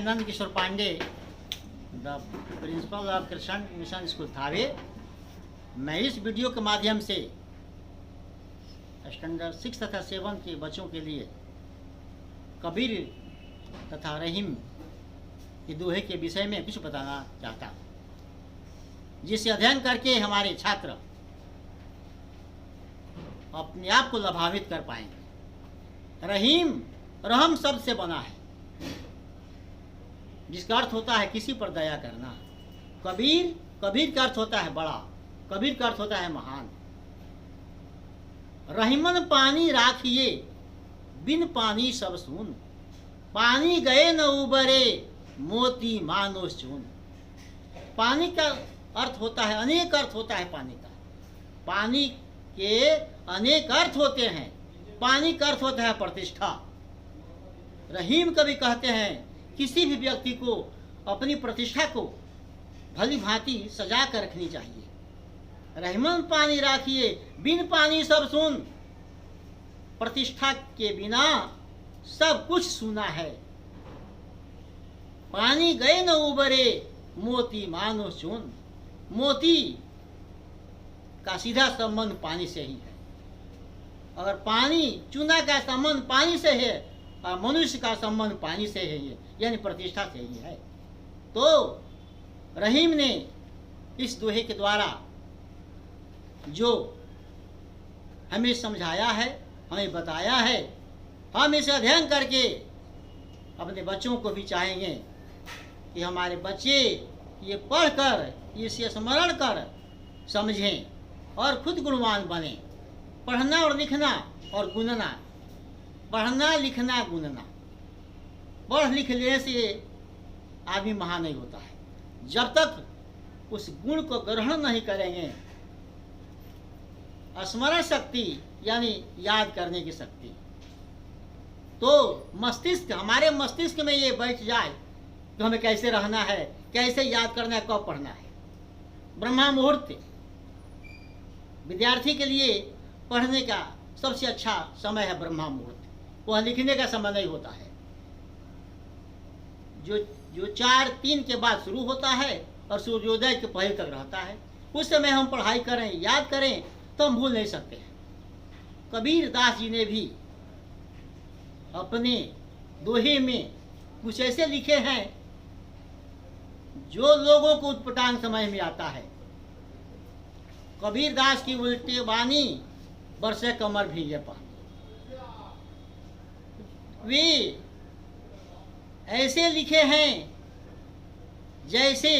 Nand Kishore Pandey, the principal of Krishna mission school Thawe. मैं इस video के माध्यम से स्टैंडर्ड 6 तथा 7 के बच्चों के लिए कबीर तथा रहीम के दोहे के विषय में कुछ बताना चाहता हूँ, जिसे अध्ययन करके हमारे छात्र अपने आप को लाभान्वित कर पाएंगे। रहीम रहम शब्द से बना है, जिसका अर्थ होता है किसी पर दया करना। कबीर, कबीर का अर्थ होता है बड़ा, कबीर का अर्थ होता है महान। रहीमन पानी राखिए, बिन पानी सब सून, पानी गए न उबरे, मोती मानो चून। पानी का अर्थ होता है, अनेक अर्थ होता है पानी का। पानी के अनेक अर्थ होते हैं। पानी का अर्थ होता है प्रतिष्ठा। रहीम कभी कहते हैं किसी भी व्यक्ति को अपनी प्रतिष्ठा को भली भांति सजा कर रखनी चाहिए। रहीमन पानी राखिए, बिन पानी सब सून। प्रतिष्ठा के बिना सब कुछ सूना है। पानी गए न उबरे, मोती मानो चून। मोती का सीधा संबंध पानी से ही है। अगर पानी, चूना का संबंध पानी से है और मनुष्य का संबंध पानी से है, यानी प्रतिष्ठा से ही है। तो रहीम ने इस दोहे के द्वारा जो हमें समझाया है, हमें बताया है, हम इसे अध्ययन करके अपने बच्चों को भी चाहेंगे कि हमारे बच्चे ये पढ़कर, इसे स्मरण कर समझें और खुद गुणवान बने। पढ़ना और लिखना और गुनना, पढ़ना लिखना गुनना। पढ़ लिख लेने से आदमी महान नहीं होता है जब तक उस गुण को ग्रहण नहीं करेंगे। स्मरण शक्ति यानी याद करने की शक्ति, तो मस्तिष्क, हमारे मस्तिष्क में ये बैठ जाए कि हमें कैसे रहना है, कैसे याद करना है, कब पढ़ना है। ब्रह्मा मुहूर्त विद्यार्थी के लिए पढ़ने का सबसे अच्छा समय है। ब्रह्मा मुहूर्त वह लिखने का समय नहीं होता है। जो 4-3 के बाद शुरू होता है और सूर्योदय के पहले तक रहता है, उस समय हम पढ़ाई करें, याद करें तो हम भूल नहीं सकते हैं। कबीर दास जी ने भी अपने दोहे में कुछ ऐसे लिखे हैं जो लोगों को उटपटांग समझ में आता है। कबीर दास की उल्टी बानी, बरसे कमर भीगे पानी। वे ऐसे लिखे हैं जैसे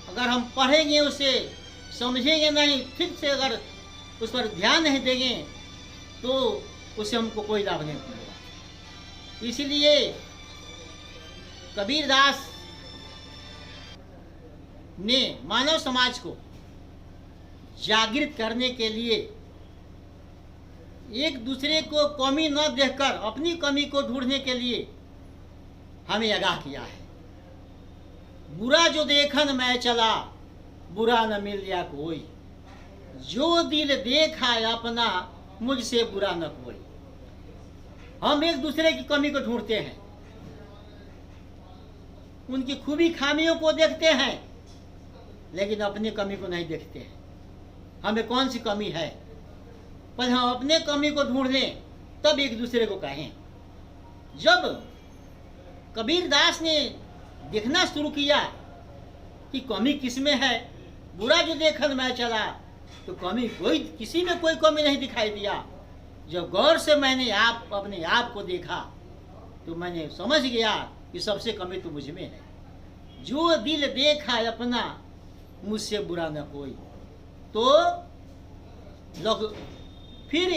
अगर हम पढ़ेंगे, उसे समझेंगे नहीं, ठीक से अगर उस पर ध्यान नहीं देंगे तो उससे हमको कोई लाभ नहीं मिलेगा। इसलिए कबीर दास ने मानव समाज को जागृत करने के लिए एक दूसरे को कमी न देखकर अपनी कमी को ढूंढने के लिए हमें आगाह किया है। बुरा जो देखन मैं चला, बुरा न मिल लिया कोई, जो दिल देखा अपना, मुझसे बुरा न कोई। हम एक दूसरे की कमी को ढूंढते हैं, उनकी खूबी खामियों को देखते हैं, लेकिन अपनी कमी को नहीं देखते हैं। हमें कौन सी कमी है, पर हम अपने कमी को ढूंढ लें, तब एक दूसरे को कहें। जब कबीर दास ने देखना शुरू किया कि कमी किसमें है, बुरा जो देखन मैं चला, तो कमी कोई, किसी में कोई कमी नहीं दिखाई दिया। जब गौर से मैंने अपने आप को देखा तो मैंने समझ गया कि सबसे कमी तो मुझ में है। जो दिल देखा अपना, मुझसे बुरा न कोई। तो लोग फिर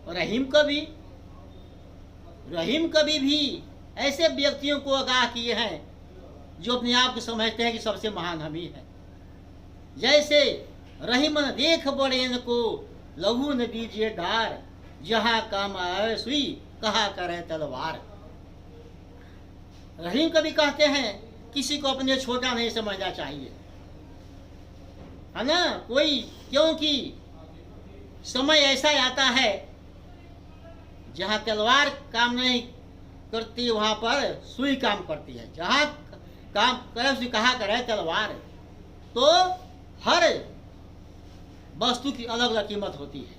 रहीम कवि भी ऐसे व्यक्तियों को आगाह किए हैं जो अपने आप को समझते हैं कि सबसे महान हम ही हैं। जैसे रहीमन देख बड़ेन को, लहू न दीजिए डार, जहां काम आए सुई, कहा करे तलवार। रहीम कवि कहते हैं किसी को अपने छोटा नहीं समझना चाहिए, है ना। कोई, क्योंकि समय ऐसा आता है जहां तलवार काम नहीं करती वहाँ पर सुई काम करती है। जहाँ काम करे उसे कहा करे तलवार। तो हर वस्तु की अलग अलग कीमत होती है।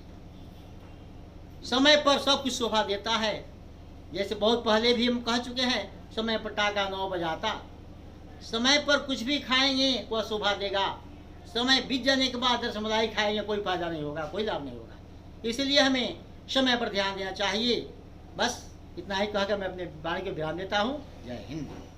समय पर सब कुछ शोभा देता है। जैसे बहुत पहले भी हम कह चुके हैं, समय पर टाका 9 बजाता। समय पर कुछ भी खाएंगे वह शोभा देगा। समय बीत जाने के बाद रसमलाई खाएंगे कोई फायदा नहीं होगा, कोई लाभ नहीं होगा। इसलिए हमें समय पर ध्यान देना चाहिए। बस इतना ही कहकर मैं अपने बाणी को विराम देता हूँ। जय हिंद।